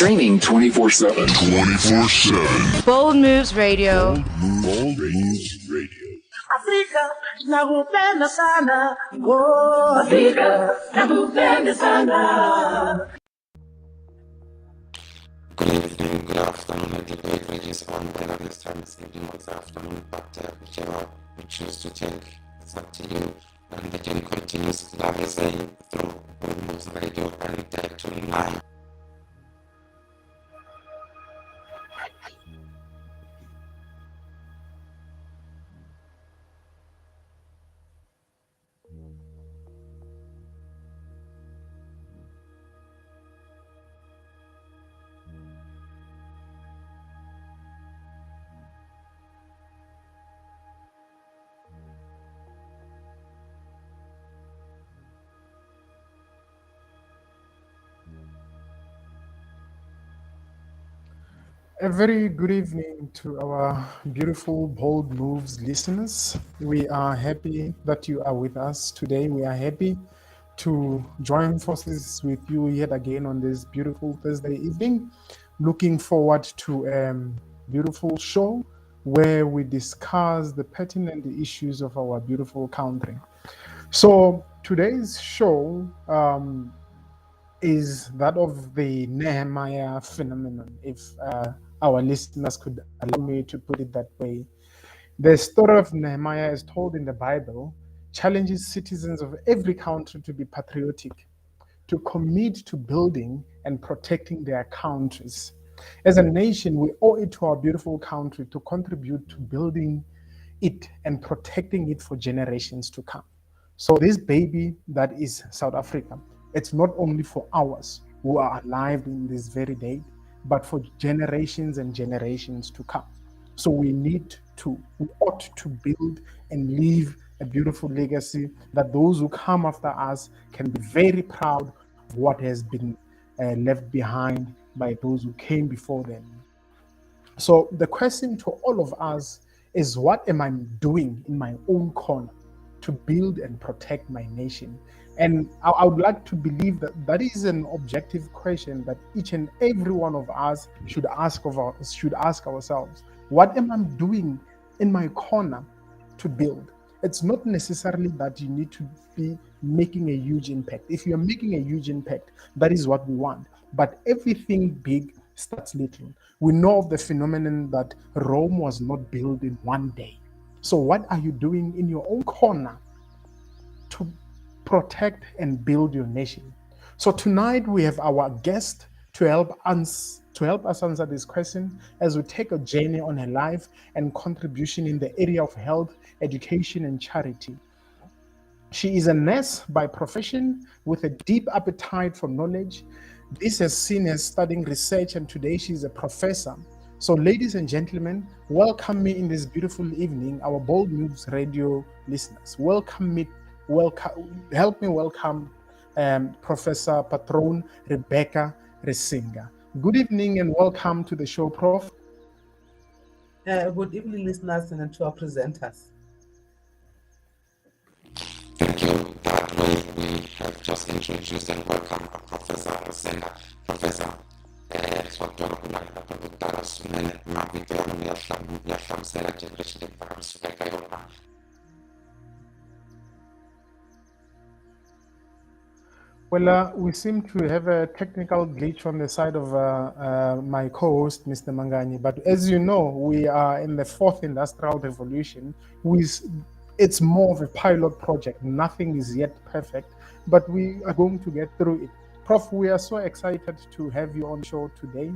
Streaming 24/7. 24/7. Bold Moves Radio. Bold Moves Radio. Afrika nakupenda sana. Oh, Afrika nakupenda sana. Good evening, good afternoon, and debate rages on whether this time is evening or this afternoon, but whichever you choose to take, it's up to you. And the game continues, love is saying, through Bold Moves Radio and tonight. A very good evening to our beautiful Bold Moves listeners. We are happy that you are with us today. We are happy to join forces with you yet again on this beautiful Thursday evening. Looking forward to a beautiful show where we discuss the pertinent issues of our beautiful country. So today's show is that of the NEHEMIAH phenomenon, if our listeners could allow me to put it that way. The story of Nehemiah, as told in the Bible, challenges citizens of every country to be patriotic, to commit to building and protecting their countries. As a nation, we owe it to our beautiful country to contribute to building it and protecting it for generations to come. So this baby that is South Africa, it's not only for ours who are alive in this very day, but for generations and generations to come. So we ought to build and leave a beautiful legacy that those who come after us can be very proud of what has been left behind by those who came before them. So the question to all of us is, what am I doing in my own corner to build and protect my nation? And I would like to believe that that is an objective question that each and every one of us should ask ourselves. What am I doing in my corner to build? It's not necessarily that you need to be making a huge impact. If you're making a huge impact, that is what we want. But everything big starts little. We know of the phenomenon that Rome was not built in one day. So what are you doing in your own corner to protect and build your nation? So tonight we have our guest to help us answer this question as we take a journey on her life and contribution in the area of health, education, and charity. She is a nurse by profession with a deep appetite for knowledge. This has seen her studying research, and today she is a professor. So ladies and gentlemen, welcome me in this beautiful evening, our Bold Moves Radio listeners. Help me welcome Professor Patrone Rebecca Risenga. Good evening and welcome to the show, Prof. Good evening, listeners, and to our presenters. Thank you. That way we have just introduced and welcomed Professor Risenga. Professor, Well, we seem to have a technical glitch on the side of my co-host, Mr. Mangani. But as you know, we are in the fourth industrial revolution. It's more of a pilot project. Nothing is yet perfect, but we are going to get through it. Prof, we are so excited to have you on the show today.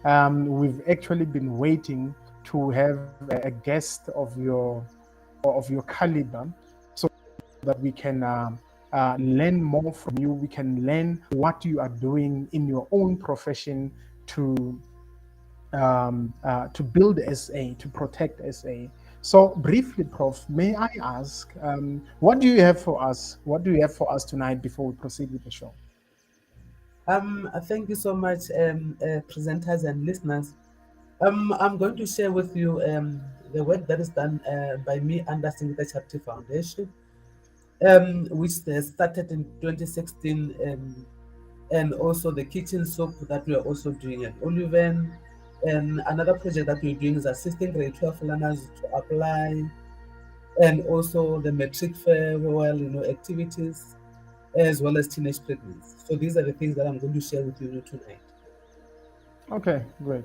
We've actually been waiting to have a guest of your caliber, so that we can learn more from you. We can learn what you are doing in your own profession to build SA, to protect SA. So briefly, Prof, may I ask, what do you have for us? What do you have for us tonight before we proceed with the show? Thank you so much, presenters and listeners. I'm going to share with you the work that is done by me under Singita Charity Foundation, which started in 2016 and also the kitchen soap that we are also doing at Oliven. And another project that we're doing is assisting grade 12 learners to apply, and also the metric farewell, activities, as well as teenage pregnancy. So these are the things that I'm going to share with you tonight. Okay, great.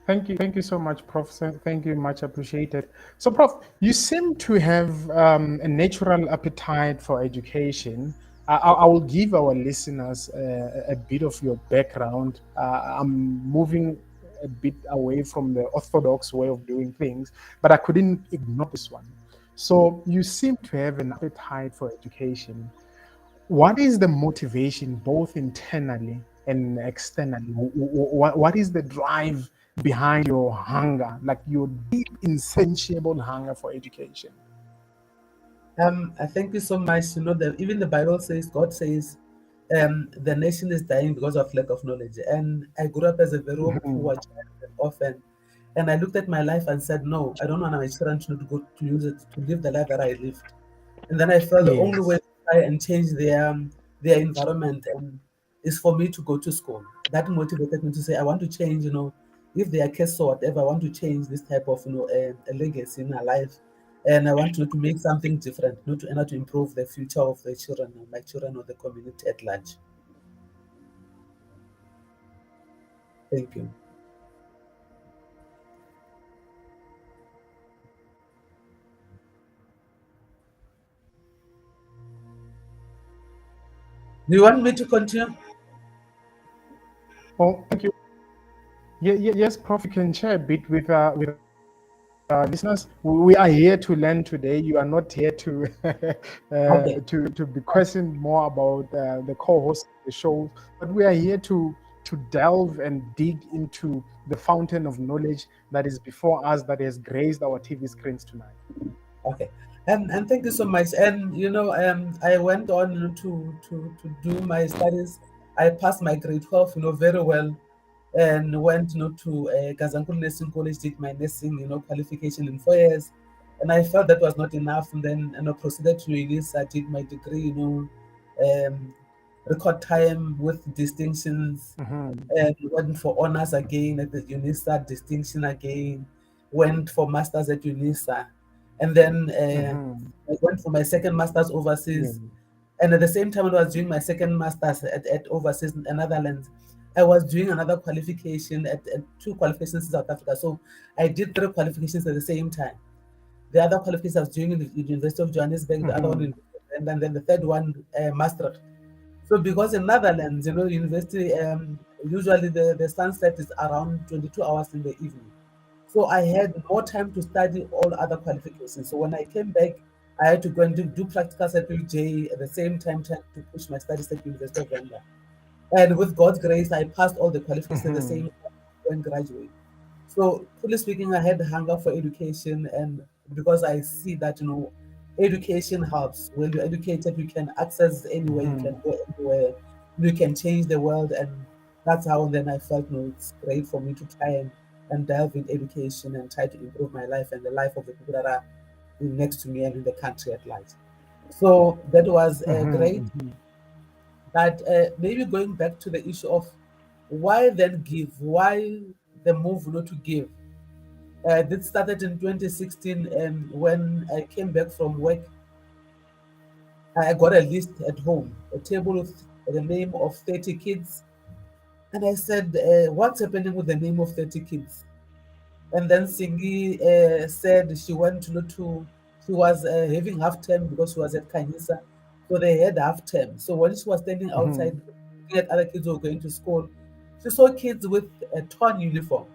Thank you so much, Prof. Thank you, much appreciated. So, Prof, you seem to have a natural appetite for education. I will give our listeners a bit of your background. I'm moving a bit away from the orthodox way of doing things, but I couldn't ignore this one. So, you seem to have an appetite for education. What is the motivation, both internally and externally? What is the drive behind your hunger, like your deep, insatiable hunger for education? I thank you so much. That even the Bible says, God says, the nation is dying because of lack of knowledge. And I grew up as a very Mhm. poor child and orphan. And I looked at my life and said, no, I don't want my children to go to use it to live the life that I lived. And then I felt the only way Yes. to try and change their environment is for me to go to school. That motivated me to say I want to change. If they are kids or whatever, I want to change this type of a legacy in my life, and I want to make something different, not to to improve the future of the children, or my children, or the community at large. Thank you. Do you want me to continue? Oh, thank you. Yes, Prof, you can share a bit with our listeners. We are here to learn today. You are not here to Okay. to be questioned more about the co-host of the show, but we are here to delve and dig into the fountain of knowledge that is before us, that has graced our TV screens tonight. Okay. And thank you so much. And I went on to do my studies. I passed my grade 12, very well, and went, to Gazankul Nursing College, did my nursing, qualification in 4 years. And I felt that was not enough. And then, proceeded to release. I did my degree, record time with distinctions, Mhm, and went for honors again at the UNISA, distinction again, went for masters at UNISA, and then mhm. I went for my second masters Yeah. overseas. And at the same time, I was doing my second masters at overseas in the Netherlands. I was doing another qualification at two qualifications in South Africa. So I did three qualifications at the same time. The other qualifications I was doing in the University of Johannesburg, the other one Mhm, in, and then the third one, Maastricht. So because in Netherlands, university, usually the sunset is around 22 hours in the evening. So I had more time to study all other qualifications. So when I came back, I had to go and do practicals at UJ at the same time trying to push my studies at University of Rwanda. And with God's grace, I passed all the qualifications at the same mhm, time and graduate. So, truly speaking, I had the hunger for education, and because I see that education helps. When you're educated, you can access anywhere, you can mhm, go anywhere, you can change the world, and that's how then I felt it's great for me to try and delve in education and try to improve my life and the life of the people that are next to me and in the country at large. So that was great. mhm, mhm. But maybe going back to the issue of why then give, why the move not to give. This started in 2016, and when I came back from work, I got a list at home, a table with the name of 30 kids. And I said, what's happening with the name of 30 kids? And then Singi said she went she was having half term because she was at Kanyisa. So they had half term. So when she was standing outside Mhm. looking at other kids who were going to school, she saw kids with a torn uniform.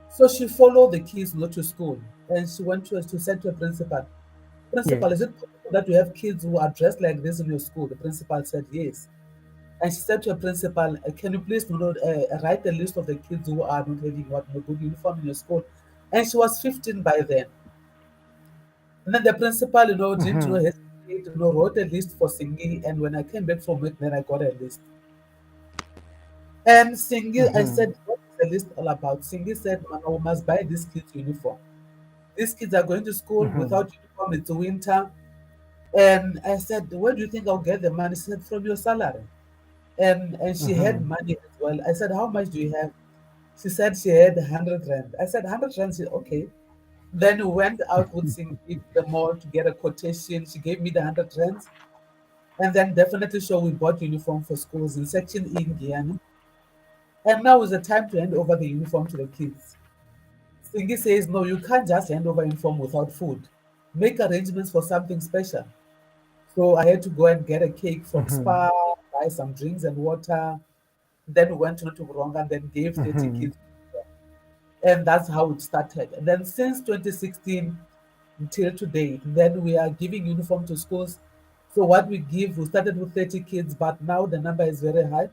So she followed the kids not to school, and she went to said to a principal, "Principal, is Yes. it possible that you have kids who are dressed like this in your school?" The principal said yes. And she said to her principal, "Can you please write a list of the kids who are not having no good uniform in your school?" And she was 15 by then. And then the principal, didn't Mhm, hesitate, wrote a list for Singi. And when I came back from it, then I got a list. And Singi, I mhm, said, "What is the list all about?" Singi said, "Mama, we must buy these kids uniform. These kids are going to school mhm, without uniform. It's winter." And I said, "Where do you think I'll get the money?" She said, "From your salary." and she had Mm-hmm. money as well. I said, "How much do you have?" She said she had 100 rand. I said, 100 rand. She said, okay. Then we went out with Singi to the mall to get a quotation. She gave me the 100 rands. And then definitely sure we bought uniform for schools in section E in Guyana. And now is the time to hand over the uniform to the kids. Singi says, no, you can't just hand over uniform without food. Make arrangements for something special. So I had to go and get a cake from Mm-hmm. Spa, buy some drinks and water. Then we went to Notuburonga and then gave 30 Mm-hmm. kids. And that's how it started. And then since 2016 until today, then we are giving uniform to schools. So what we give, we started with 30 kids, but now the number is very high.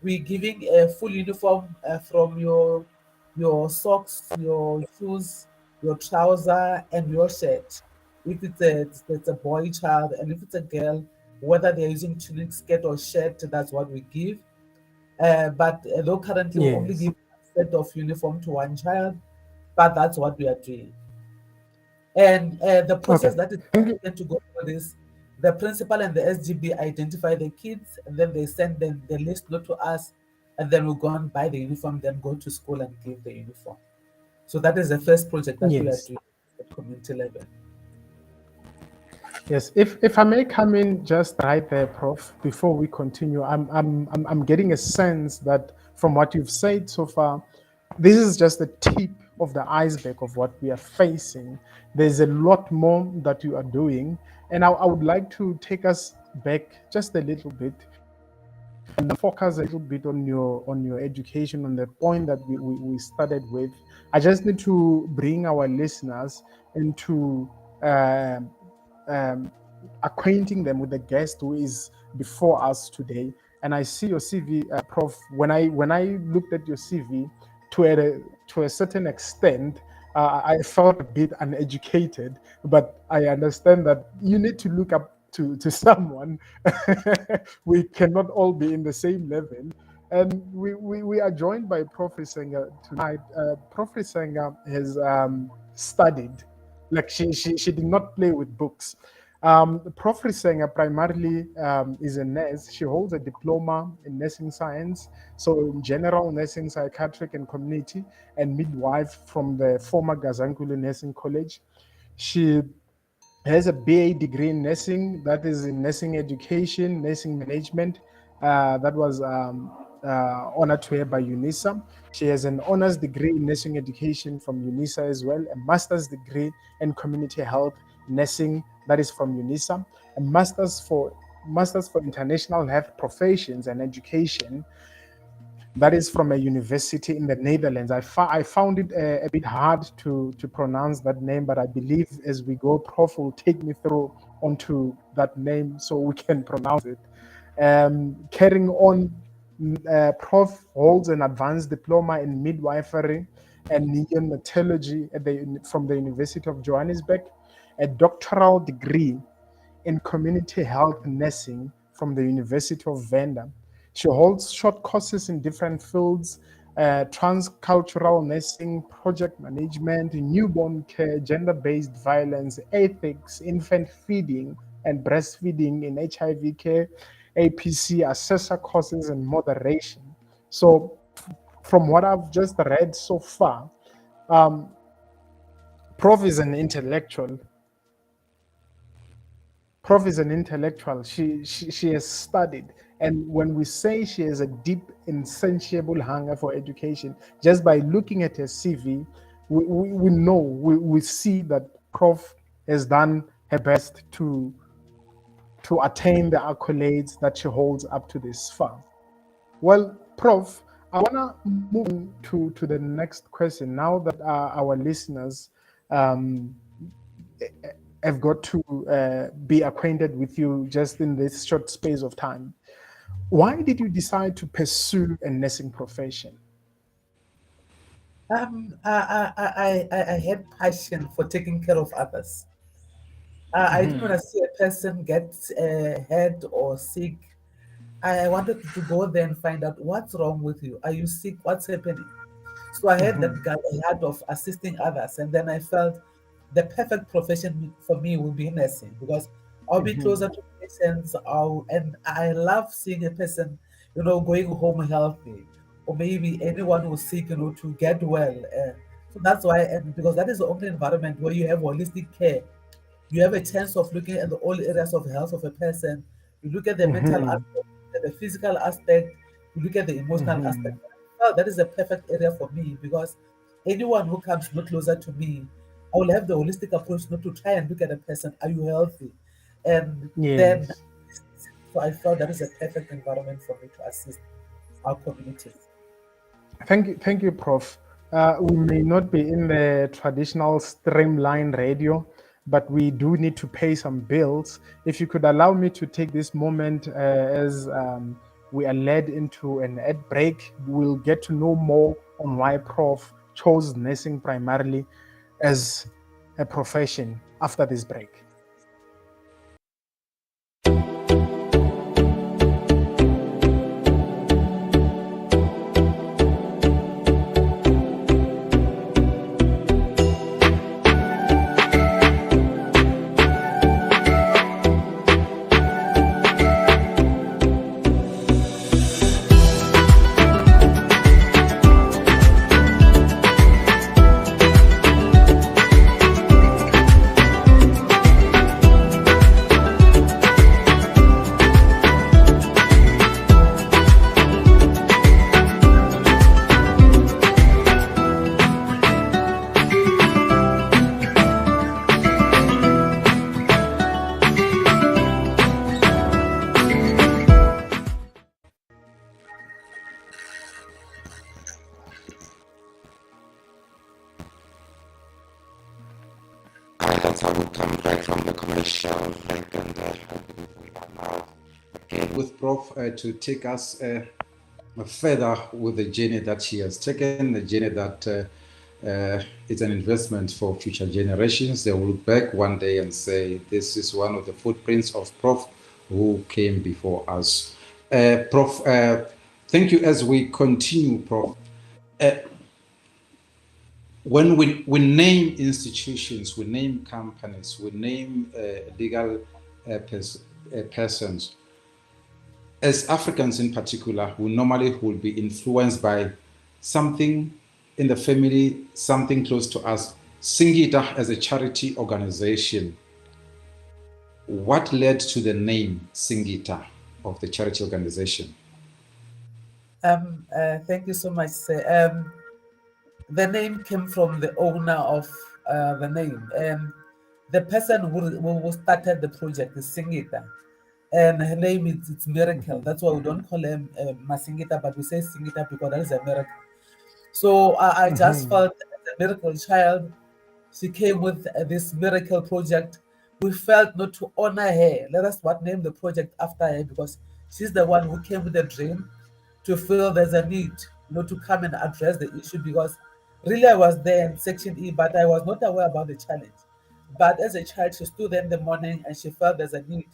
We're giving a full uniform from your socks, your shoes, your trouser, and your shirt. If it's a boy child, and if it's a girl, whether they're using tunic, skirt, or shirt, that's what we give. But though currently we only Yes. give a set of uniform to one child, but that's what we are doing. And the process Okay. that is Thank you. taken to go through this, the principal and the SGB identify the kids, and then they send them the list not to us, and then we go and buy the uniform, then go to school and give the uniform. So that is the first project that we are Yes. doing at community level. Yes. If I may come in just right there, Prof, before we continue, I'm getting a sense that from what you've said so far, this is just the tip of the iceberg of what we are facing. There's a lot more that you are doing. And I would like to take us back just a little bit and focus a little bit on your education, on the point that we started with. I just need to bring our listeners into um, um, acquainting them with the guest who is before us today. And I see your CV, Prof. When I looked at your CV, to a certain extent, I felt a bit uneducated. But I understand that you need to look up to someone. We cannot all be in the same level. And we are joined by Prof. Risenga tonight. Prof. Risenga has studied, like she did not play with books. Prof. Risenga primarily is a nurse. She holds a diploma in nursing science, so in general nursing, psychiatric and community, and midwife from the former Gazankulu Nursing College. She has a BA degree in nursing, that is in nursing education, nursing management. That was honored to her by UNISA. She has an honors degree in nursing education from UNISA as well, a master's degree in community health nursing, that is from UNISA, a master's for international health professions and education, that is from a university in the Netherlands. I found it a bit hard to pronounce that name, but I believe as we go, Prof will take me through onto that name so we can pronounce it. Carrying on, Prof holds an advanced diploma in midwifery and neonatology from the University of Johannesburg, a doctoral degree in community health nursing from the University of Venda. She holds short courses in different fields: transcultural nursing, project management, newborn care, gender based violence, ethics, infant feeding, and breastfeeding in HIV care, APC, assessor courses, and moderation. So, from what I've just read so far, um, Prof is an intellectual. Prof is an intellectual. She has studied. And when we say she has a deep, insatiable hunger for education, just by looking at her CV, we know, we see that Prof has done her best to attain the accolades that she holds up to this far. Well, Prof, I want to move on to the next question now that our listeners um, have got to be acquainted with you just in this short space of time. Why did you decide to pursue a nursing profession? I had passion for taking care of others. I didn't want to see a person get hurt or sick. I wanted to go there and find out what's wrong with you. Are you sick? What's happening? So I had that heart of assisting others, and then I felt the perfect profession for me would be nursing because I'll be closer to patients. And I love seeing a person. going home healthy, or maybe anyone who's sick, to get well. So that's why, and because that is the only environment where you have holistic care. You have a chance of looking at all areas of health of a person. You look at the mental Mm-hmm. aspect, you look at the physical aspect, you look at the emotional Mm-hmm. aspect. Well, that is a perfect area for me because anyone who comes no closer to me, I will have the holistic approach not to try and look at a person, are you healthy? And then, Yes. so I felt that is a perfect environment for me to assist our communities. Thank you, Prof. We may not be in the traditional streamline radio, but we do need to pay some bills. If you could allow me to take this moment as we are led into an ad break, we'll get to know more on why Prof chose nursing primarily as a profession after this break. That's how we come back from the commercial break, and we are now again with Prof to take us further with the journey that she has taken, the journey that is an investment for future generations. They will look back one day and say, this is one of the footprints of Prof who came before us. Prof, thank you. As we continue, Prof, when we name institutions, we name companies, we name legal persons, as Africans in particular, we normally will be influenced by something in the family, something close to us. Singita as a charity organization, what led to the name Singita of the charity organization? Thank you so much, sir. The name came from the owner of the name. The person who started the project is Singita, and her name is it's Miracle. That's why we don't call him Masingita, but we say Singita because that is a miracle. So I just Mhm. felt as a miracle child, she came with this miracle project. We felt not to honor her. Let us what name the project after her because she's the one who came with the dream to feel there's a need, to come and address the issue because really I was there in Section E, but I was not aware about the challenge. But as a child, she stood there in the morning and she felt there's a need,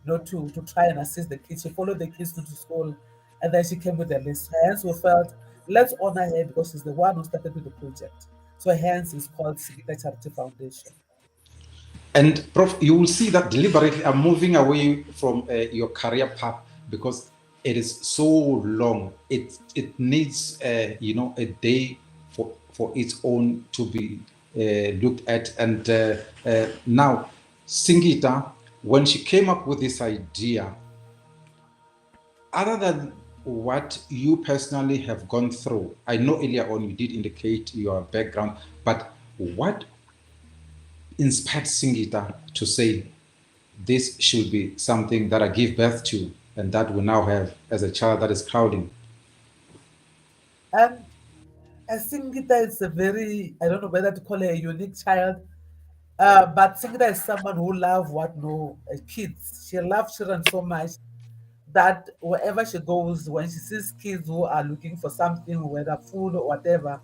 to try and assist the kids. She followed the kids to school and then she came with a list. Hence, we felt let's honor her because she's the one who started with the project. So hence it's called Sigita Charity Foundation. And Prof, you will see that deliberately I'm moving away from your career path because it is so long. It needs a day for its own to be looked at. And now, Singita, when she came up with this idea, other than what you personally have gone through, I know earlier on you did indicate your background, but what inspired Singita to say this should be something that I give birth to and that we now have as a child that is crowding? And I think Singita is a very, I don't know whether to call her a unique child, but Singita is someone who loves kids. She loves children so much that wherever she goes, when she sees kids who are looking for something, whether food or whatever,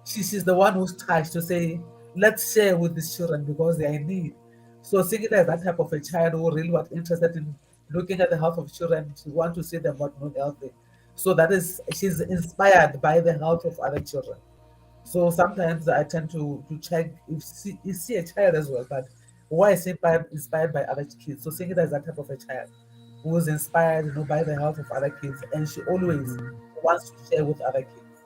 she's the one who's touched to say, let's share with these children because they are in need. So Singita is that type of a child who really was interested in looking at the health of children. She wants to see them what not healthy. So that is she's inspired by the health of other children. So sometimes I tend to check if see a child as well, but why is inspired by other kids? So Singita is that type of a child. who's inspired, by the health of other kids, and she always wants to share with other kids.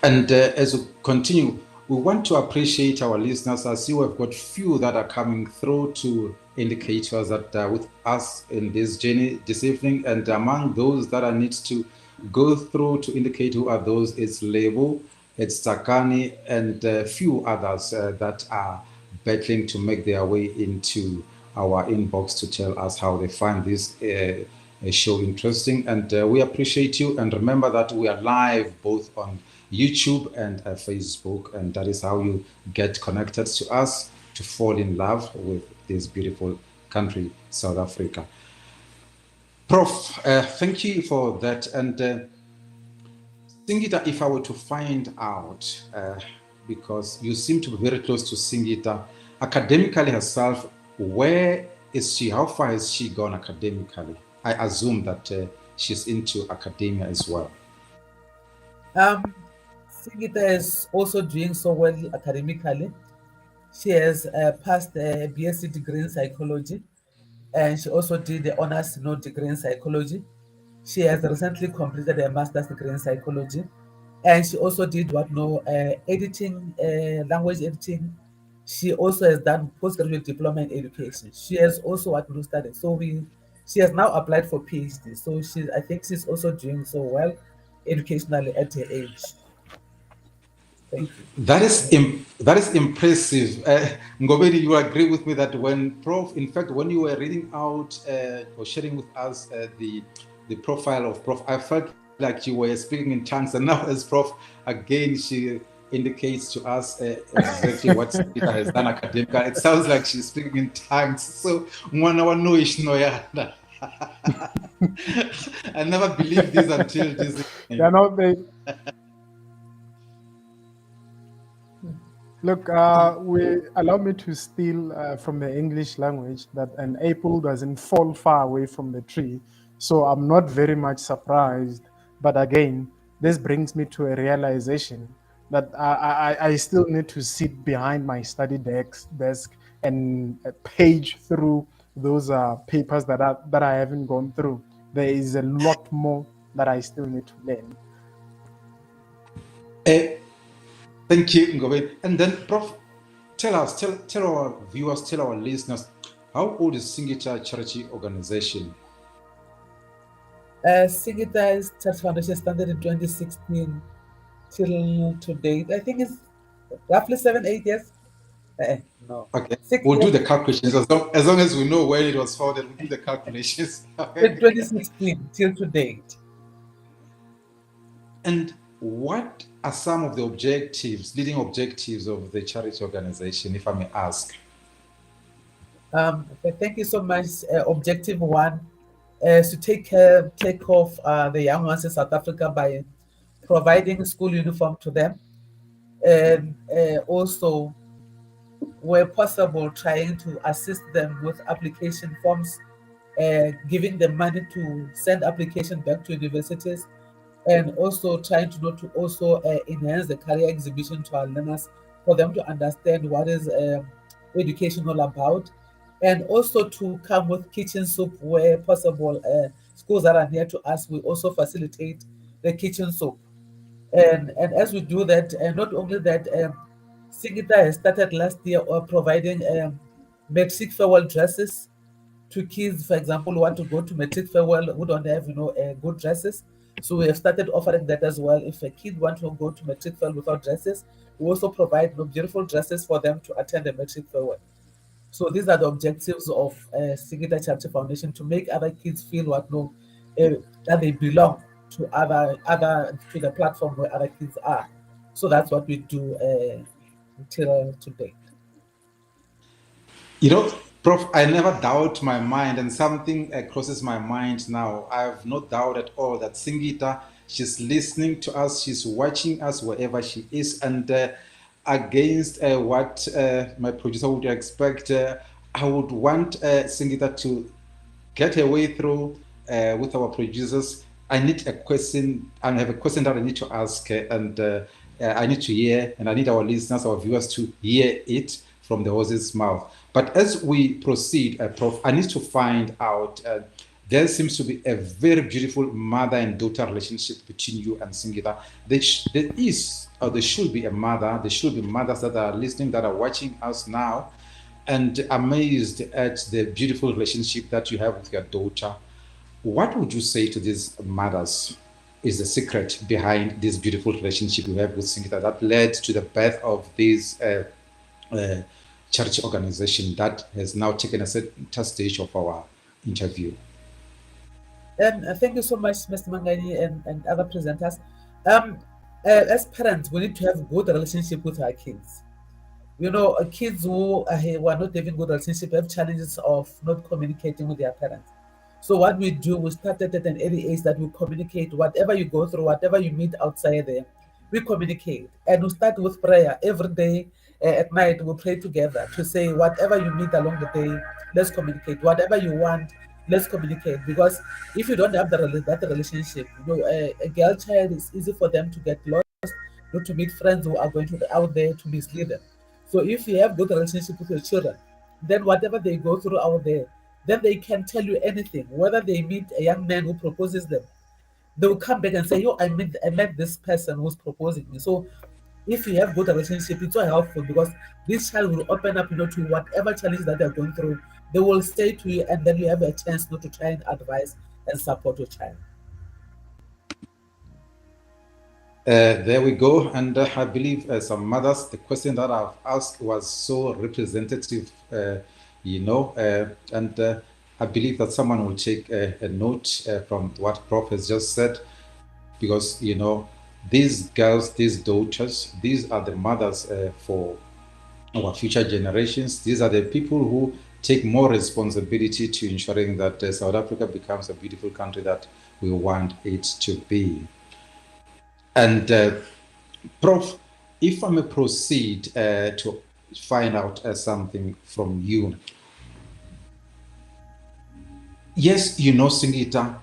And as we continue, we want to appreciate our listeners. I see we've got few that are coming through to indicate to us that with us in this journey this evening. And among those that I need to go through to indicate who are those, it's Lebu, it's Takani, and a few others that are battling to make their way into our inbox to tell us how they find this show interesting. And we appreciate you. And remember that we are live both on YouTube and Facebook, and that is how you get connected to us to fall in love with this beautiful country, South Africa. Prof, thank you for that. And Singita, if I were to find out, because you seem to be very close to Singita, academically herself, where is she? How far has she gone academically? I assume that she's into academia as well. Singita is also doing so well academically. She has passed a BSc degree in psychology, and she also did the honors degree in psychology. She has recently completed a master's degree in psychology, and she also did editing, language editing. She also has done postgraduate diploma in education. She has also studied. She has now applied for PhD. So I think she's also doing so well educationally at her age. Thank you. That is impressive. Ngobeni, you agree with me that in fact, when you were reading out or sharing with us the profile of Prof, I felt like you were speaking in tongues, and now as Prof, again, she indicates to us exactly what Singita has done academically. It sounds like she's speaking in tongues. So, I never believed this until this. Look, allow me to steal from the English language that an apple doesn't fall far away from the tree. So I'm not very much surprised. But again, this brings me to a realization that I still need to sit behind my study desk and page through those papers that I haven't gone through. There is a lot more that I still need to learn. Thank you, Ngobe. And then, Prof, tell our viewers, tell our listeners, how old is Singita Charity Organization? Singita's Charity Foundation started in 2016 till to date. I think it's roughly 7-8 years. No. Okay. 6 we'll years. do the calculations as long as we know where it was founded. We'll do the calculations. In 2016 till to date. And what are some of the leading objectives of the charity organization, if I may ask? Thank you so much. Objective 1 is to take care of the young ones in South Africa by providing school uniform to them, and also, where possible, trying to assist them with application forms, giving them money to send application back to universities, and also trying to also enhance the career exhibition to our learners for them to understand what is education all about, and also to come with kitchen soup where possible. Schools that are near to us, we also facilitate the kitchen soup. And as we do that, and not only that, Singita has started last year providing matric farewell dresses to kids, for example, who want to go to matric farewell who don't have good dresses. So we have started offering that as well. If a kid wants to go to matric farewell without dresses, we also provide beautiful dresses for them to attend the matric farewell. So these are the objectives of Singita Charity Foundation, to make other kids feel that they belong to to the platform where other kids are. So that's what we do until today. Prof, I never doubt my mind, and something crosses my mind now. I have no doubt at all that Singita, she's listening to us, she's watching us wherever she is, and against what my producer would expect, I would want Singita to get her way through with our producers. I need a question, and I have a question that I need to ask, and I need to hear, and I need our listeners, our viewers to hear it from the horse's mouth. But as we proceed, Prof, I need to find out. There seems to be a very beautiful mother and daughter relationship between you and Singita. There is, or there should be a mother. There should be mothers that are listening, that are watching us now, and amazed at the beautiful relationship that you have with your daughter. What would you say to these mothers is the secret behind this beautiful relationship you have with Singita that led to the birth of this charity organization that has now taken a certain stage of our interview? Thank you so much, Mr. Mangani and other presenters. As parents, we need to have good relationship with our kids. You know, kids who are not having good relationship have challenges of not communicating with their parents. So what we do, we started at an early age that we communicate. Whatever you go through, whatever you meet outside there, we communicate. And we start with prayer every day. At night, we pray together to say, whatever you meet along the day, let's communicate. Whatever you want, let's communicate. Because if you don't have that relationship, you know, a girl child is easy for them to get lost, not to meet friends who are going to out there to mislead them. So if you have good relationship with your children, then whatever they go through out there, then they can tell you anything. Whether they meet a young man who proposes them, they will come back and say, "Yo, I met this person who's proposing me." So if you have good relationship, it's so helpful because this child will open up, you know, to whatever challenge that they're going through. They will say to you, and then you have a chance not to try and advise and support your child. There we go. And I believe some mothers, the question that I've asked was so representative, and I believe that someone will take a note from what Prof has just said, because, these girls, these daughters, these are the mothers for our future generations. These are the people who take more responsibility to ensuring that South Africa becomes a beautiful country that we want it to be. And Prof, if I may proceed to find out something from you. Yes, you know Singita,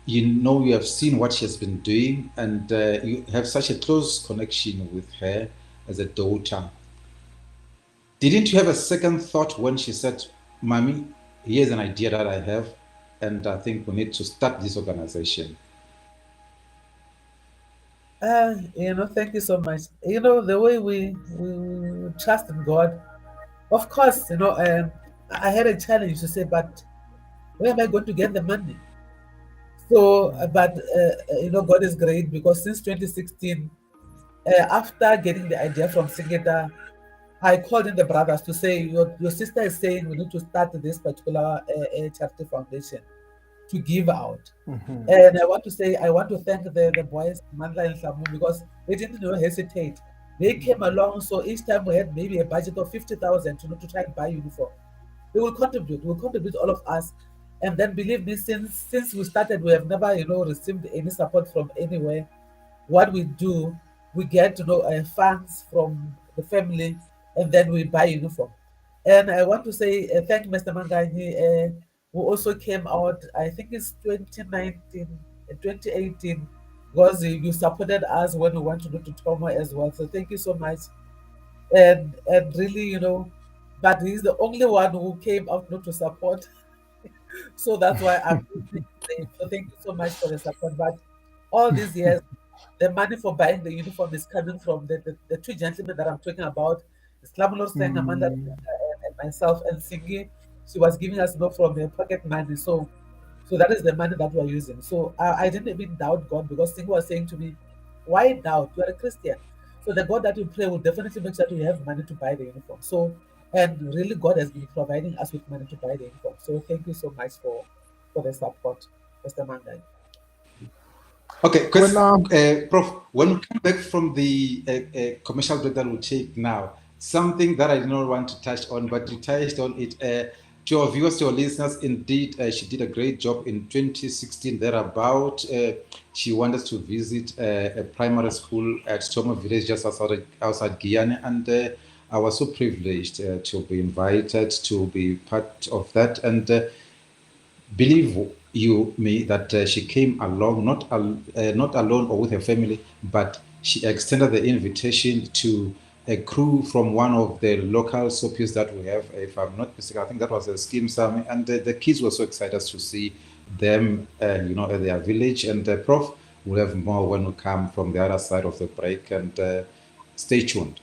you have seen what she has been doing, and you have such a close connection with her as a daughter. Didn't you have a second thought when she said, "Mommy, here's an idea that I have, and I think we need to start this organization"? Thank you so much. You know, the way we trust in God, of course, I had a challenge to say, but where am I going to get the money? So, God is great because since 2016, after getting the idea from Singeta, I called in the brothers to say, your sister is saying we need to start this particular charity foundation to give out. And I want to thank the boys, Mandla and Samu, because they didn't hesitate. They came along, so each time we had maybe a budget of 50,000 to try and buy uniform. They will contribute all of us. And then believe me, since we started, we have never, received any support from anywhere. What we do, we get funds from the family, and then we buy uniform. And I want to say thank Mr. Mangani, who also came out, I think it's 2019, 2018, because you supported us when we went to go to Toma as well. So thank you so much. And really, but he's the only one who came out not to support. So that's why I'm saying, so thank you so much for the support. But all these years, the money for buying the uniform is coming from the two gentlemen that I'm talking about, Slamulor Sang, Amanda, and myself, and Singi. She was giving us from her pocket money. So that is the money that we're using. So I didn't even doubt God because Singi was saying to me, "Why doubt? You are a Christian. So the God that you pray will definitely make sure that you have money to buy the uniform." So, and really, God has been providing us with money to buy the uniform. So thank you so much for the support, Mr. Mangai. Okay, Prof, when we come back from the commercial break that we'll take now, something that I did not want to touch on, but you touched on it. To our viewers, to our listeners, indeed, she did a great job in 2016 thereabout. She wanted to visit a primary school at Toma Village, just outside Guyana, and I was so privileged to be invited to be part of that. And believe me that she came along, not alone or with her family, but she extended the invitation to a crew from one of the local soapies that we have, if I'm not mistaken. I think that was a scheme summit, and the kids were so excited to see them, at their village. And Prof will have more when we come from the other side of the break. And stay tuned.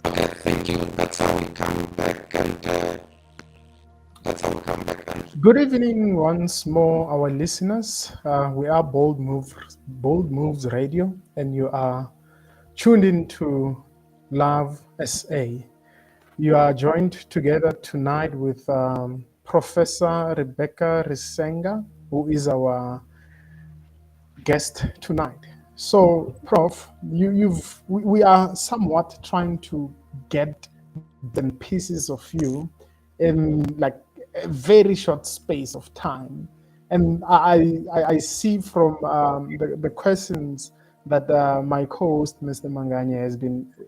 Okay, thank you. That's how we come back, and that's how we come back. And Good evening once more, our listeners. We are Bold Moves Radio, and you are tuned into Love SA. You are joined together tonight with Professor Rebecca Risenga, who is our guest tonight. So, Prof, we are somewhat trying to get the pieces of you in like a very short space of time, and I see from the questions that my co-host Mr. Manganya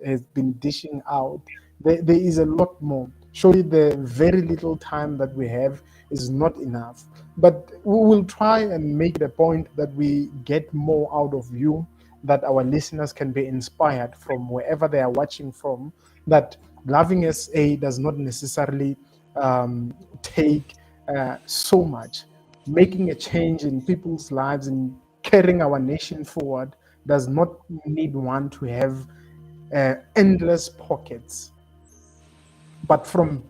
has been dishing out. There is a lot more. Surely the very little time that we have is not enough. But we will try and make it a point that we get more out of you, that our listeners can be inspired from wherever they are watching from, that loving SA does not necessarily take so much. Making a change in people's lives and carrying our nation forward does not need one to have endless pockets. But from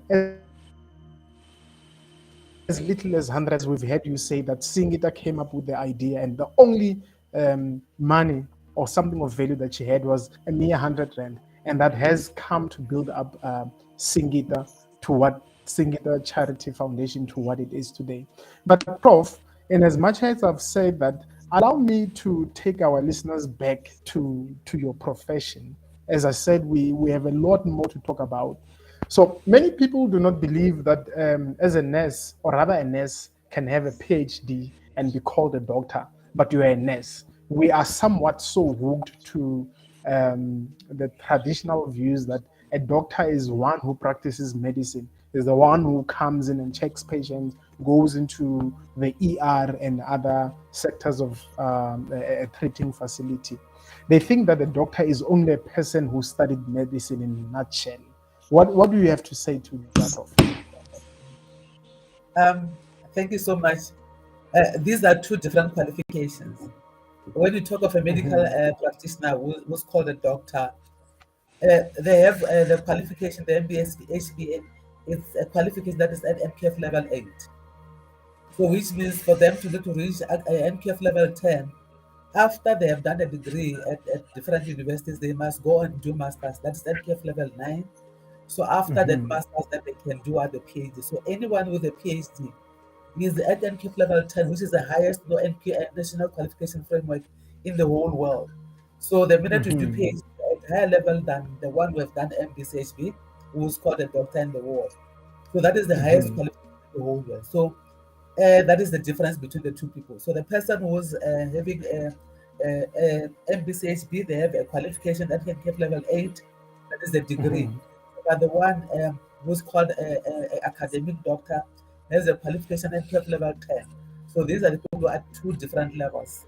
as little as hundreds, we've heard you say that Singita came up with the idea, and the only money or something of value that she had was a mere 100 rand, and that has come to build up Singita to what Singita Charity Foundation to what it is today. But Prof, in as much as I've said that, allow me to take our listeners back to your profession. As I said, we have a lot more to talk about. So many people do not believe that as a nurse, or rather a nurse, can have a PhD and be called a doctor, but you are a nurse. We are somewhat so hooked to the traditional views that a doctor is one who practices medicine, is the one who comes in and checks patients, goes into the ER and other sectors of a treating facility. They think that the doctor is only a person who studied medicine in a nutshell. What do you have to say to that? Thank you so much. These are two different qualifications. When you talk of a medical practitioner who's called a doctor, they have the qualification, the MBS, HBA, it's a qualification that is at NQF level 8. So which means for them to reach NQF level 10, after they have done a degree at different universities, they must go and do masters. That's NQF level 9. So after that masters, that they can do at the PhD. So anyone with a PhD is at NQF level 10, which is the highest national qualification framework in the whole world. So the minute you do PhD at higher level than the one who have done MBCHB, who's called a doctor in the world. So that is the highest qualification in the whole world. So that is the difference between the two people. So the person who's having MBCHB, they have a qualification at NQF level 8, that is the degree. But the one who's called an academic doctor, has a qualification NQF level 10. So these are the people who are at two different levels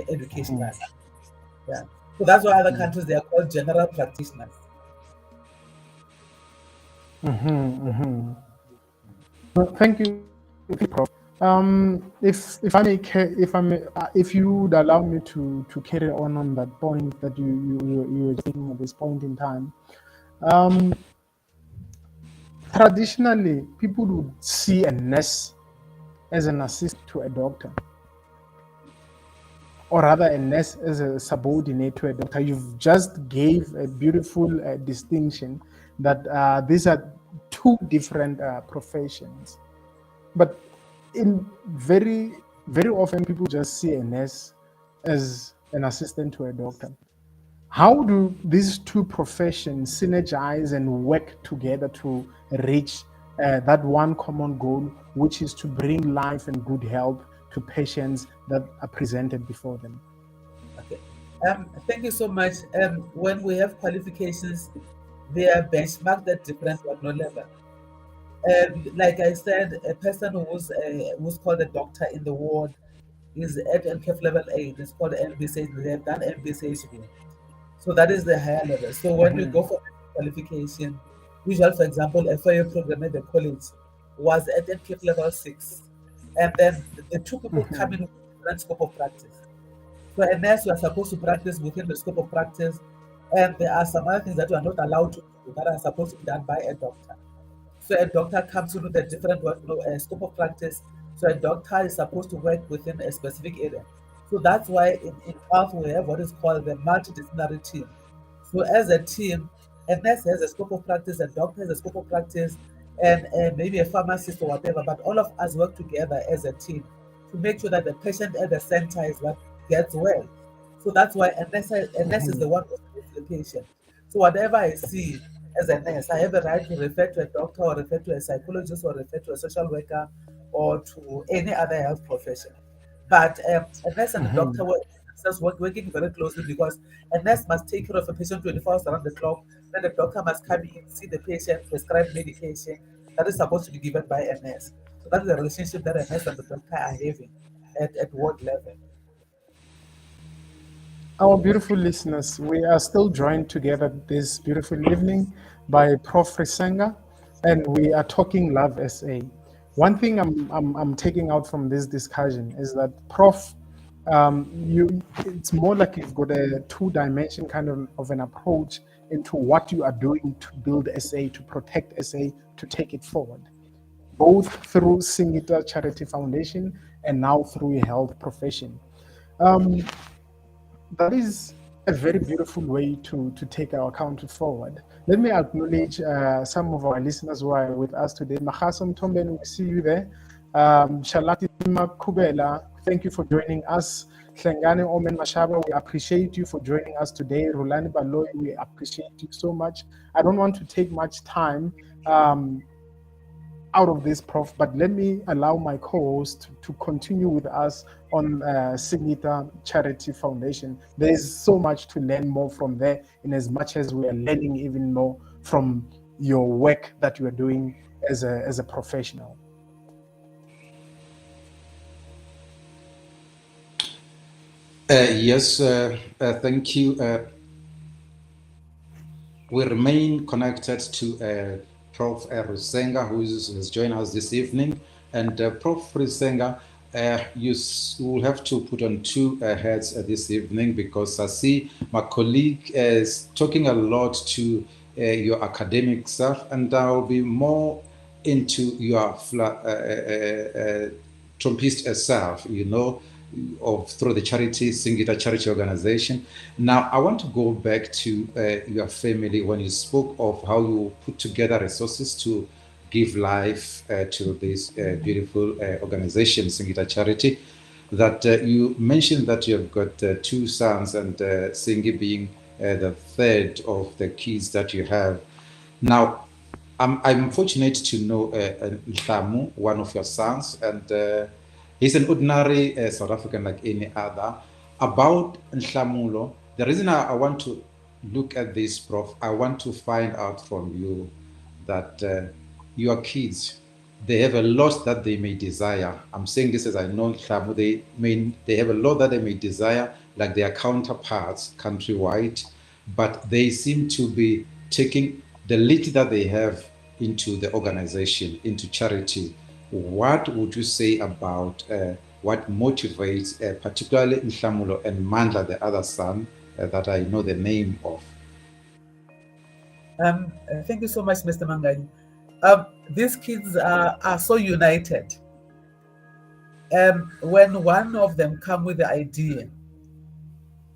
educational. Yeah. So that's why other countries they are called general practitioners. Thank you, Prof. If I may, if you would allow me to carry on that point that you were saying at this point in time, traditionally people would see a nurse as an assistant to a doctor, or rather a nurse as a subordinate to a doctor. You've just gave a beautiful distinction that these are two different professions. But in very often people just see a nurse as an assistant to a doctor. How do these two professions synergize and work together to reach that one common goal, which is to bring life and good health to patients that are presented before them? Okay. Thank you so much. When we have qualifications, they are benchmarked at different level. Like I said, a person who's called a doctor in the ward is at NCAF level 8. It's called NBCH. They have done NBCHB. So that is the higher level. So when we go for qualification, usually, for example, a 4-year program at the college was at NCAF level 6. And then the two people come in with different scope of practice. So a nurse, you are supposed to practice within the scope of practice, and there are some other things that you are not allowed to do that are supposed to be done by a doctor. So a doctor comes in with a different scope of practice. So a doctor is supposed to work within a specific area. So that's why in health we have what is called the multidisciplinary team. So as a team, a nurse has a scope of practice, a doctor has a scope of practice, and maybe a pharmacist or whatever. But all of us work together as a team to make sure that the patient at the center is what gets well. So that's why a nurse is the one who sees the patient. So whatever I see as a nurse, I have a right to refer to a doctor or refer to a psychologist or refer to a social worker or to any other health professional. But a nurse and a doctor working very closely because a nurse must take care of a patient 24 hours around the clock. Then the doctor must come in, see the patient, prescribe medication that is supposed to be given by a nurse. So that's the relationship that a nurse and the doctor are having at ward level. Our beautiful listeners, we are still joined together this beautiful evening by Prof. Risenga, and we are talking Love SA. One thing I'm taking out from this discussion is that, Prof, it's more like you've got a two-dimension kind of an approach into what you are doing to build SA, to protect SA, to take it forward, both through Singita Charity Foundation and now through a health profession. That is a very beautiful way to take our country forward. Let me acknowledge some of our listeners who are with us today. Mahasam Tomben, we see you there. Shalati Kubela, thank you for joining us. Hlengane Omen Mashaba, we appreciate you for joining us today. Rulani Baloy, we appreciate you so much. I don't want to take much time out of this, Prof, but let me allow my co-host to continue with us on Signita Charity Foundation. There is so much to learn more from there, in as much as we are learning even more from your work that you are doing as a professional. Yes, thank you. We remain connected to Prof. Risenga, who has joined us this evening. And Prof. Risenga, you will have to put on two heads this evening, because I see my colleague is talking a lot to your academic stuff, and I'll be more into your trumpist self, through the charity, Singita Charity Organization. Now, I want to go back to your family when you spoke of how you put together resources to give life to this beautiful organization, Singita Charity. That you mentioned that you have got two sons, and Singi being the third of the kids that you have. Now, I'm fortunate to know Nthamu, one of your sons, and he's an ordinary South African like any other. About Nthamulo, the reason I want to look at this, Prof, I want to find out from you that your kids, they have a lot that they may desire. I'm saying this as I know Hlamu, they have a lot that they may desire, like their counterparts countrywide, but they seem to be taking the little that they have into the organization, into charity. What would you say about what motivates, particularly Nhlamulo and Mandla, the other son that I know the name of? Thank you so much, Mr. Mangai. These kids are so united. When one of them come with the idea,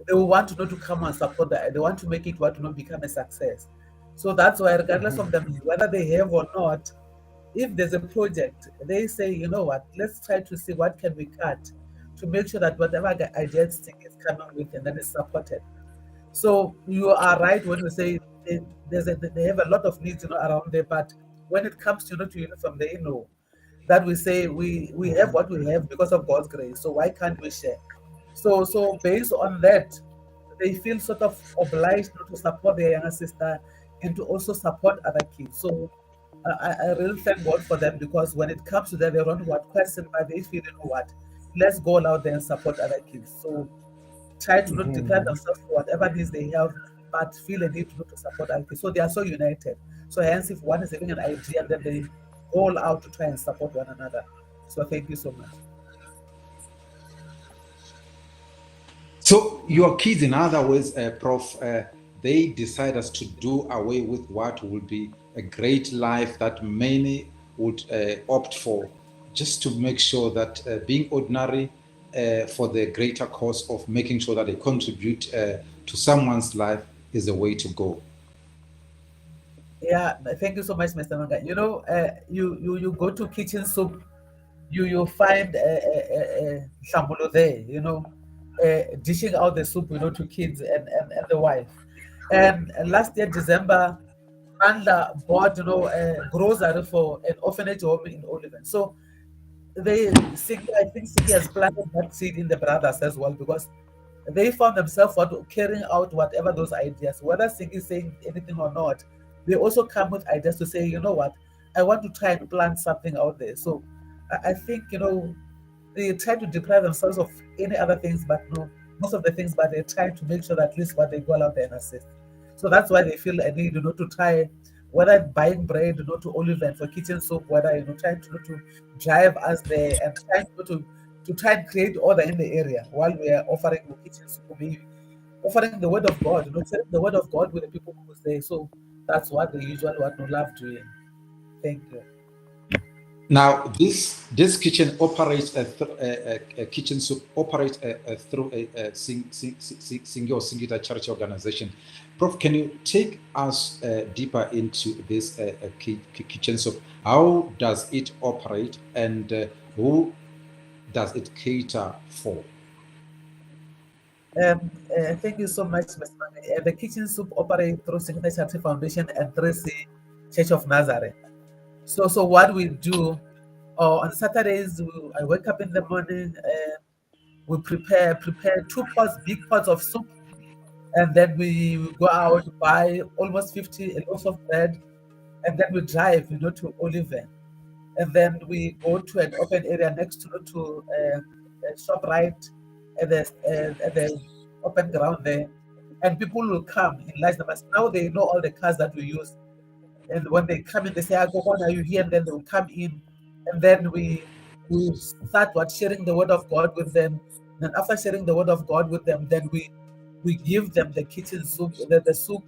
they will want to know to come and support that. They want to make it what to not become a success. So that's why, regardless of them, whether they have or not, if there's a project, they say, you know what, let's try to see what can we cut to make sure that whatever idea is coming with and then is supported. So you are right when you say they have a lot of needs, around there. But when it comes to to uniform, they know that we say we have what we have because of God's grace. So why can't we share? So based on that, they feel sort of obliged to support their younger sister and to also support other kids. So I really thank God for them, because when it comes to that, they don't what question, but they feel, what, let's go out there and support other kids. So try to not declare themselves for whatever needs they have, but feel a need to support other kids. So they are so united. So hence, if one is having an idea, then they all out to try and support one another. So thank you so much. So your kids, in other words, Prof, they decided to do away with what would be a great life that many would opt for, just to make sure that being ordinary for the greater cause of making sure that they contribute to someone's life is the way to go. Yeah, thank you so much, Mr. Manga. You go to Kitchen Soup, you find Shambulo there, dishing out the soup, to kids and the wife. And last year, December, Mandla bought, grocery for an orphanage home in Oliven. So I think Siki has planted that seed in the brothers as well, because they found themselves carrying out whatever those ideas, whether Siki is saying anything or not. They also come with ideas to say, you know what, I want to try and plant something out there. So I think, they try to deprive themselves of any other things, but no, most of the things, but they're trying to make sure that at least what they go out there and assist. So that's why they feel a need, to try, whether buying bread, to olive and for kitchen soup, whether, trying to drive us there and trying to try and create order in the area while we are offering the kitchen soup, maybe offering the word of God, sharing the word of God with the people who say. So that's what they usually want to love doing. Thank you. Now, this kitchen operates a kitchen soup operates through a single charity organization. Prof, can you take us deeper into this kitchen soup? How does it operate, and who does it cater for? Thank you so much, Mr. Mane. The kitchen soup operates through Singular Charity Foundation and 3C Church of Nazareth. So what we do on Saturdays, I wake up in the morning and we prepare 2 pots, big pots of soup, and then we go out to buy almost 50 loaves of bread, and then we drive, to Oliven, and then we go to an open area next to a shop right at the open ground there, and people will come in large numbers. Now they know all the cars that we use. And when they come in, they say, "When are you here?" And then they will come in, and then we start sharing the word of God with them. And after sharing the word of God with them, then we give them the kitchen soup, the soup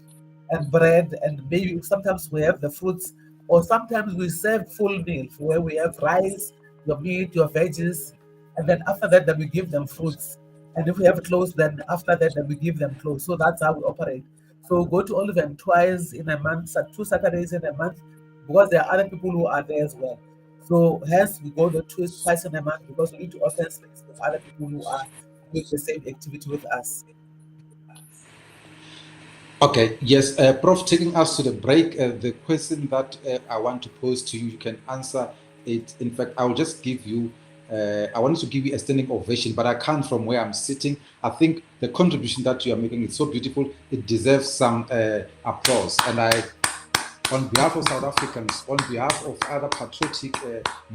and bread, and maybe sometimes we have the fruits, or sometimes we serve full meal where we have rice, your meat, your veggies, and then after that, then we give them fruits. And if we have clothes, then after that, then we give them clothes. So that's how we operate. So go to Oliven twice in a month, 2 Saturdays in a month, because there are other people who are there as well. So hence we go there twice in a month, because we need to open space for other people who are doing the same activity with us. Okay, yes, Prof, taking us to the break, the question that I want to pose to you, you can answer it. In fact, I'll just give you, I wanted to give you a standing ovation, but I can't from where I'm sitting. I think the contribution that you are making is so beautiful, it deserves some applause. And on behalf of South Africans, on behalf of other patriotic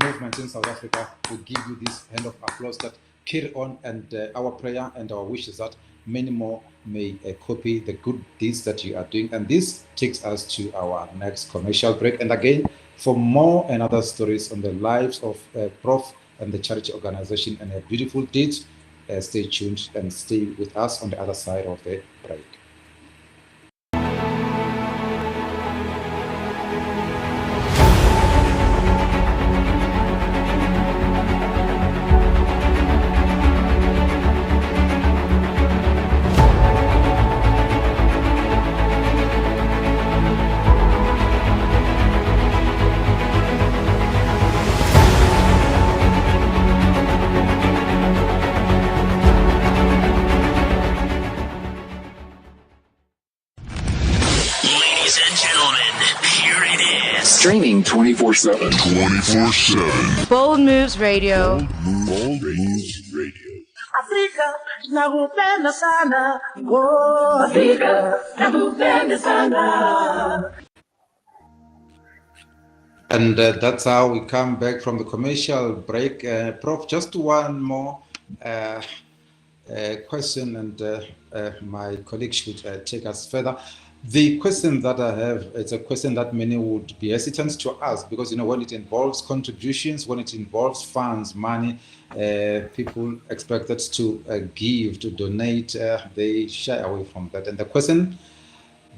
movements in South Africa, we give you this hand of applause that carry on, and our prayer and our wish is that many more may copy the good deeds that you are doing. And this takes us to our next commercial break. And again, for more and other stories on the lives of Prof and the charity organization and her beautiful deeds, stay tuned and stay with us on the other side of the break. Ladies and gentlemen, here it is. Streaming 24/7. 24/7. Bold Moves Radio. Bold Moves Radio. Afrika nakupenda sana, oh Afrika nakupenda sana. And that's how we come back from the commercial break. Prof, just one more question, and my colleague should take us further. The question that I have, it's a question that many would be hesitant to ask, because, you know, when it involves contributions, when it involves funds, money, people expected to give, to donate, they shy away from that. And the question,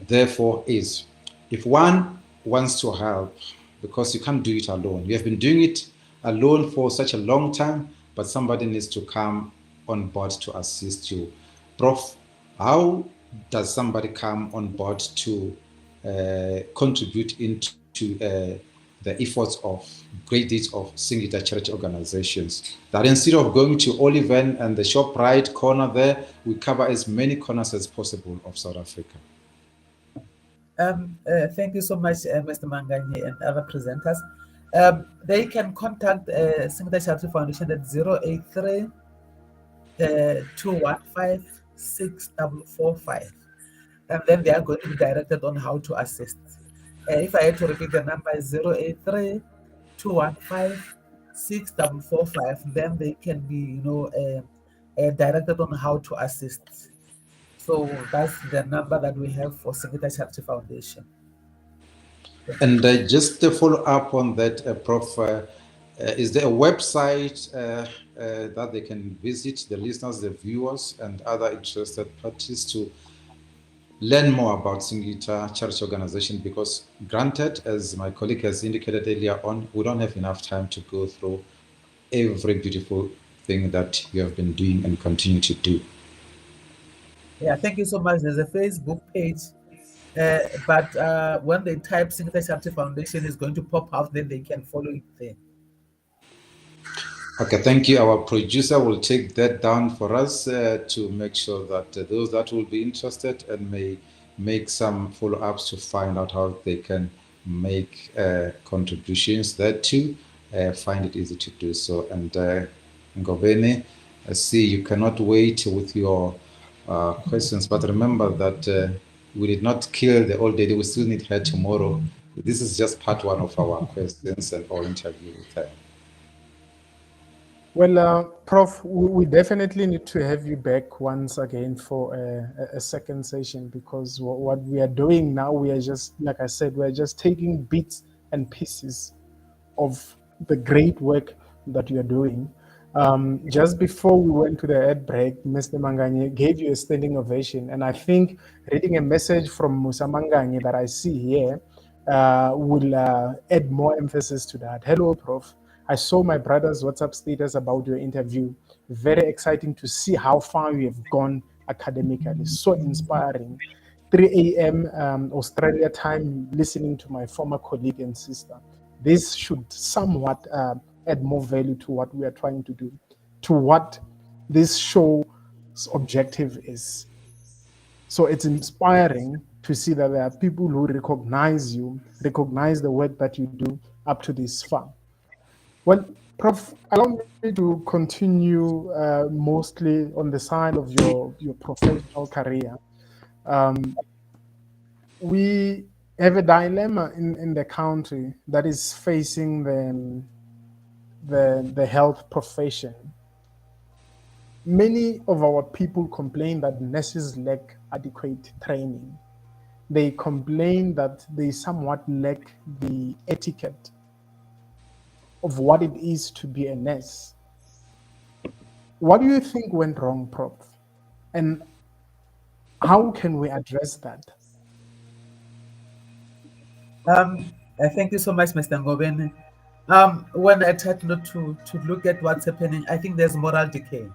therefore, is if one wants to help, because you can't do it alone. You have been doing it alone for such a long time, but somebody needs to come on board to assist you. Prof, how does somebody come on board to contribute into the efforts of great deeds of singular charity organizations? That instead of going to Oliven and the ShopRite corner there, we cover as many corners as possible of South Africa. Thank you so much, Mr. Mangani and other presenters. They can contact Singular Charity Foundation at 083 215 6445, and then they are going to be directed on how to assist. If I had to repeat the number, is 083 215 6445, then they can be, directed on how to assist. So that's the number that we have for Singular Charity Foundation. And just to follow up on that, Prof, is there a website that they can visit, the listeners, the viewers, and other interested parties to learn more about Singular Charity Organization? Because granted, as my colleague has indicated earlier on, we don't have enough time to go through every beautiful thing that you have been doing and continue to do. Yeah, thank you so much. There's a Facebook page, but when they type Singular Charity Foundation, is going to pop up, then they can follow it there. Okay, thank you. Our producer will take that down for us to make sure that those that will be interested and may make some follow-ups to find out how they can make contributions there too, find it easy to do so. And Ngobeni, I see you cannot wait with your questions, but remember that we did not kill the old lady. We still need her tomorrow. This is just part one of our questions and our interview with her. Well, Prof, we definitely need to have you back once again for a second session, because what we are doing now, we are just, like I said, we're just taking bits and pieces of the great work that you're doing. Just before we went to the ad break, Mr. Mangani gave you a standing ovation. And I think reading a message from Musa Mangani that I see here will add more emphasis to that. Hello, Prof. I saw my brother's WhatsApp status about your interview. Very exciting to see how far you have gone academically. So inspiring. 3 a.m. Australia time, listening to my former colleague and sister. This should somewhat add more value to what we are trying to do, to what this show's objective is. So it's inspiring to see that there are people who recognize you, recognize the work that you do up to this far. Well, Prof, allow me to continue mostly on the side of your professional career. We have a dilemma in the country that is facing the health profession. Many of our people complain that nurses lack adequate training. They complain that they somewhat lack the etiquette of what it is to be a nurse. What do you think went wrong, Prof? And how can we address that? Thank you so much, Mr. Ngoben. When I try to look at what's happening, I think there's moral decay.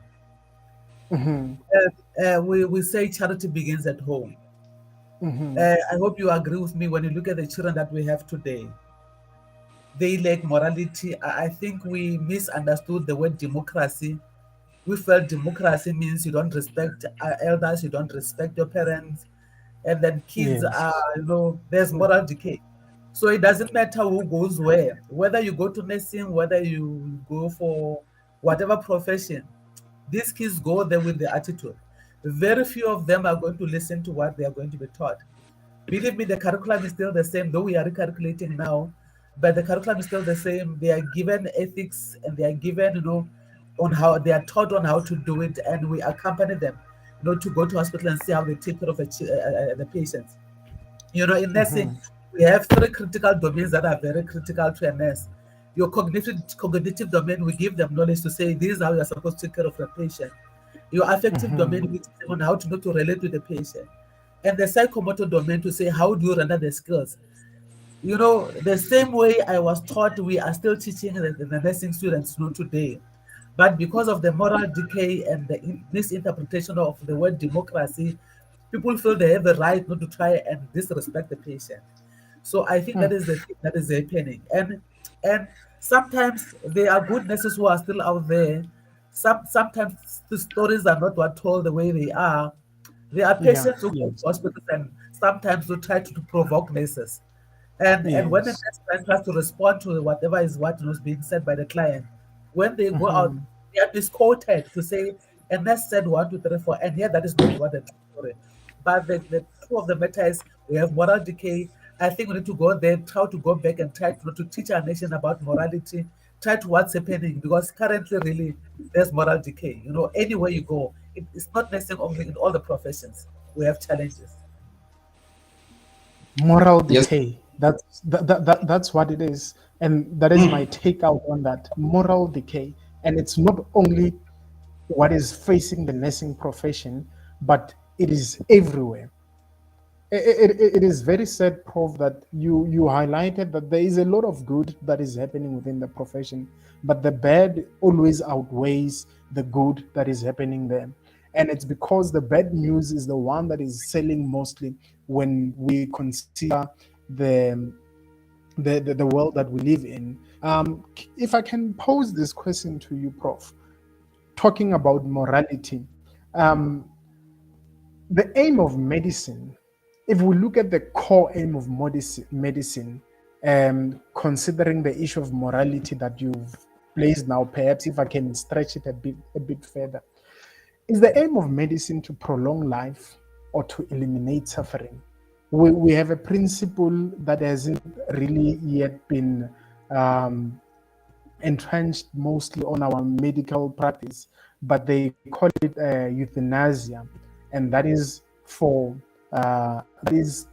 Mhm, We say charity begins at home. mhm. I hope you agree with me when you look at the children that we have today. They lack morality. I think we misunderstood the word democracy. We felt democracy means you don't respect elders, you don't respect your parents, and then kids Yes. are, there's moral decay. So it doesn't matter who goes where, whether you go to nursing, whether you go for whatever profession, these kids go there with the attitude. Very few of them are going to listen to what they are going to be taught. Believe me, the curriculum is still the same, though we are recalculating now, but the curriculum is still the same. They are given ethics and they are given, on how they are taught on how to do it, and we accompany them, to go to hospital and see how they take care of the patients. In nursing, Mhm, we have three critical domains that are very critical to a nurse. Your cognitive domain, we give them knowledge to say this is how you are supposed to take care of the patient. Your affective mhm. domain, we teach them on how to know to relate with the patient. And the psychomotor domain to say how do you render the skills. The same way I was taught, we are still teaching the nursing students today. But because of the moral decay and the misinterpretation of the word democracy, people feel they have the right not to try and disrespect the patient. So I think that Mm, is the thing that is happening. And sometimes there are good nurses who are still out there. Sometimes the stories are not what told the way they are. There are yeah, patients who go to yes, hospitals and sometimes they try to provoke nurses. And when the yes. nurse tries to respond to whatever is what was being said by the client, when they go out, Mhm, they are misquoted to say, a nurse said 1, 2, 3, 4, and here that is not what the story. But the truth of the matter is, we have moral decay. I think we need to go there, try to go back and try to teach our nation about morality, try to what's happening, because currently, really, there's moral decay. Anywhere you go, it's not necessarily only in all the professions. We have challenges. moral Yes. decay. That's what it is, and that is my takeout on that moral decay. And it's not only what is facing the nursing profession, but it is everywhere. It is very sad, Prof, that you highlighted that there is a lot of good that is happening within the profession, but the bad always outweighs the good that is happening there. And it's because the bad news is the one that is selling mostly when we consider the the world that we live in. If I can pose this question to you, Prof, talking about morality, um, the aim of medicine, if we look at the core aim of medicine, considering the issue of morality that you've placed now, perhaps if I can stretch it a bit further, is the aim of medicine to prolong life or to eliminate suffering? We have a principle that hasn't really yet been um, entrenched mostly on our medical practice, but they call it euthanasia, and that is for that is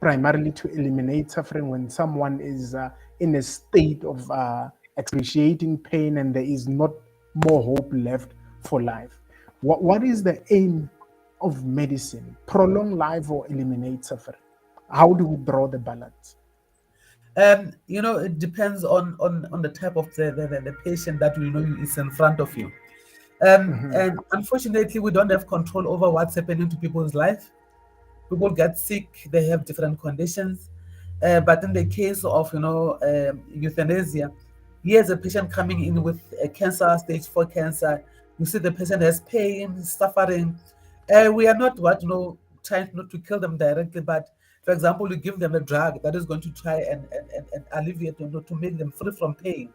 primarily to eliminate suffering when someone is in a state of excruciating pain and there is not more hope left for life. What is the aim of medicine? Prolong life or eliminate suffering? How do we draw the balance? It depends on the type of the patient that is in front of you. Mhm. And unfortunately, we don't have control over what's happening to people's life. People get sick, they have different conditions. But in the case of euthanasia, here's a patient coming in with a cancer, stage 4 cancer. You see the patient has pain, suffering. We are not trying not to kill them directly, but for example, you give them a drug that is going to try and alleviate, to make them free from pain.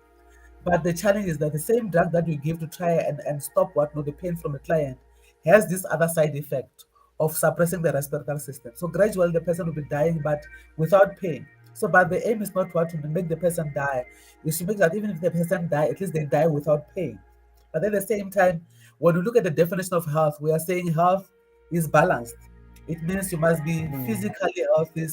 But the challenge is that the same drug that you give to try and stop the pain from the client has this other side effect of suppressing the respiratory system. So gradually the person will be dying, but without pain. So, but the aim is not to make the person die. Is to make that even if the person die, at least they die without pain. But at the same time, when we look at the definition of health, we are saying health is balanced. It means you must be physically healthy,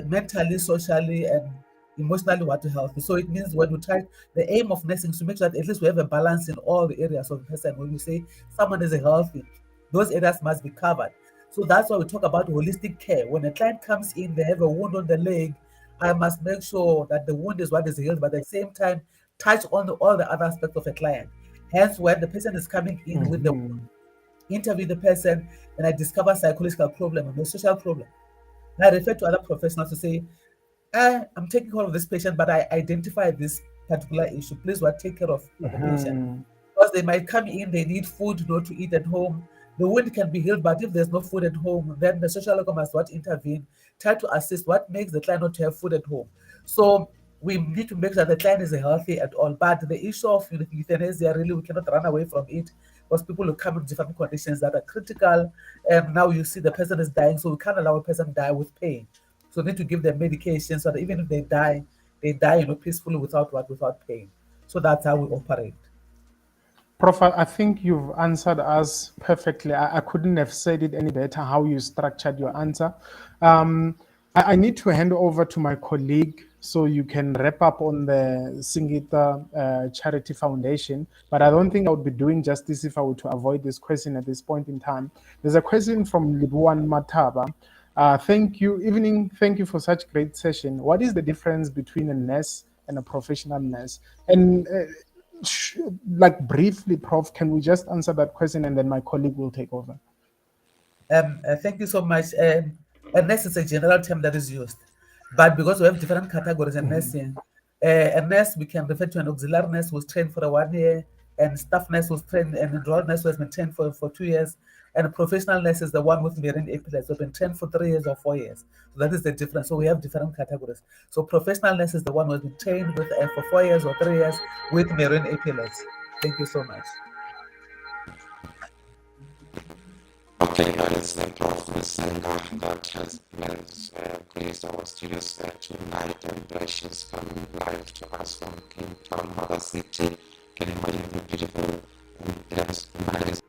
mentally, socially, and emotionally what healthy. So it means when we try, the aim of nursing is to make sure that at least we have a balance in all the areas of the person. When we say someone is healthy, those areas must be covered. So that's why we talk about holistic care. When a client comes in, they have a wound on the leg, I must make sure that the wound is what is healed, but at the same time, touch on all the other aspects of a client. Hence, when the patient is coming in with the interview the person, and I discover psychological problem or social problem, I refer to other professionals to say, I'm taking care of this patient, but I identify this particular issue. Please, what take care of the patient, because they might come in, they need food, not to eat at home. The wound can be healed, but if there's no food at home, then the social worker must what intervene, try to assist what makes the client not to have food at home. So we need to make sure the client is healthy at all. But the issue of euthanasia, really, we cannot run away from it, because people will come in different conditions that are critical, and now you see the person is dying, so we can't allow a person die with pain. So we need to give them medication so that even if they die, peacefully without pain. So that's how we operate. Prof, I think you've answered us perfectly. I couldn't have said it any better how you structured your answer. I need to hand over to my colleague so you can wrap up on the Singita Charity Foundation. But I don't think I would be doing justice if I were to avoid this question at this point in time. There's a question from Libuan Mataba. Thank you. Evening. Thank you for such great session. What is the difference between a nurse and a professional nurse? And like briefly, Prof, can we just answer that question and then my colleague will take over? Thank you so much. Nurse is a general term that is used, but because we have different categories in nursing, a nurse we can refer to an auxiliary nurse who's trained for 1 year, and staff nurse who's trained, and enrolled nurse who has been trained for 2 years, and a professional nurse is the one with marine epilepsy who's been trained for 3 years or 4 years. So that is the difference. So we have different categories. So professional nurse is the one who has been trained with for 4 years or 3 years with marine epilepsy. Thank you so much. Okay, guys, Prof. Risenga that has graced our studios tonight, and she's coming live to us from Cape Town, Mother City. Can you imagine the beautiful dance tonight?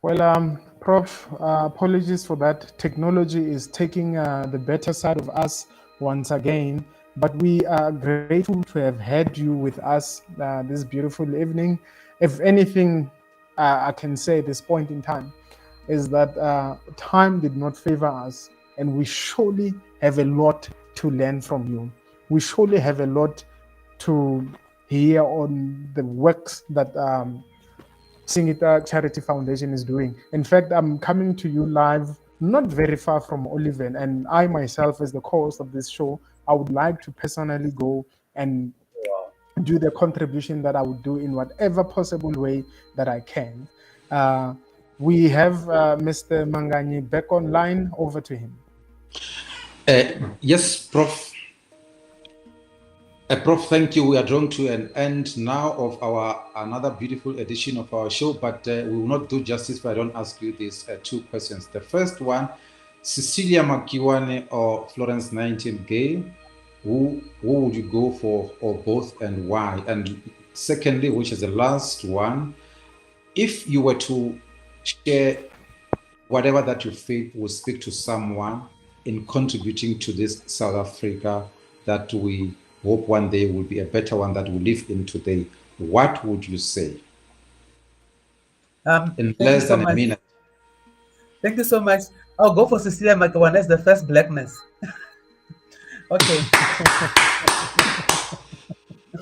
Well, Prof, apologies for that. Technology is taking the better side of us once again, but we are grateful to have had you with us this beautiful evening. If anything, I can say at this point in time is that time did not favor us, and we surely have a lot to learn from you. We surely have a lot to hear on the works that Singita Charity Foundation is doing. In fact, I'm coming to you live, not very far from Oliver, and I myself, as the co-host of this show, I would like to personally go and do the contribution that I would do in whatever possible way that I can. We have Mr. Manganyi back online. Over to him. Yes, Prof. Prof, thank you. We are drawn to an end now of our another beautiful edition of our show, but we will not do justice if I don't ask you these two questions. The first one, Cecilia Makiwane or Florence Nightingale, who would you go for, or both, and why? And secondly, which is the last one, if you were to share whatever that you feel will speak to someone in contributing to this South Africa that we hope one day will be a better one that we live in today, what would you say? In less than a minute. Thank you so much. I'll go for Cecilia Makiwane as the first blackness. Okay.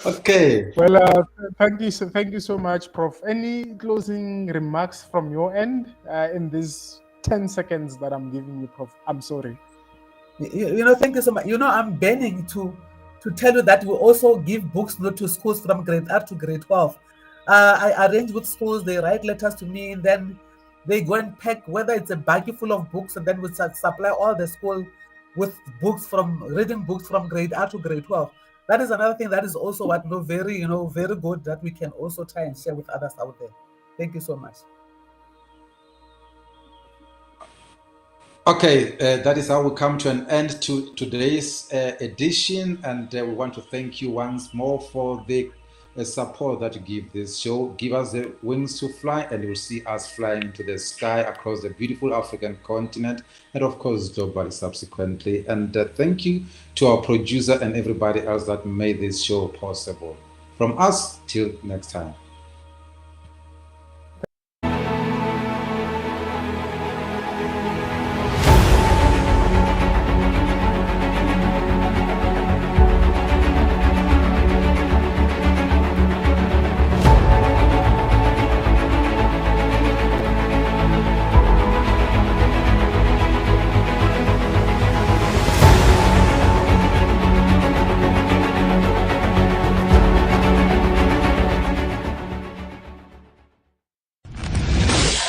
Okay. Well, thank you so much, Prof. Any closing remarks from your end in these 10 seconds that I'm giving you, Prof? I'm sorry. Thank you so much. I'm banning to tell you that we also give books not to schools from grade 8 to grade 12. I arrange with schools, they write letters to me, and then they go and pack, whether it's a baggie full of books, and then we supply all the school with reading books from grade 8 to grade 12. That is another thing that is also very good that we can also try and share with others out there. Thank you so much. Okay, that is how we come to an end to today's edition, and we want to thank you once more for the support that you give this show. Give us the wings to fly, and you'll see us flying into the sky across the beautiful African continent, and of course globally subsequently. And thank you to our producer and everybody else that made this show possible. From us, till next time.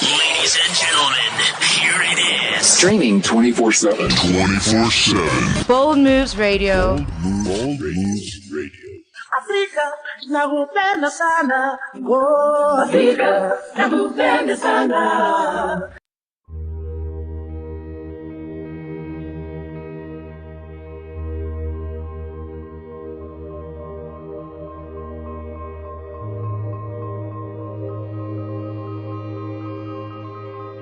Ladies and gentlemen, here it is. Streaming 24/7. 24/7. Bold Moves Radio. Bold Moves Radio. Afrika nakupenda sana, oh Afrika nakupenda sana.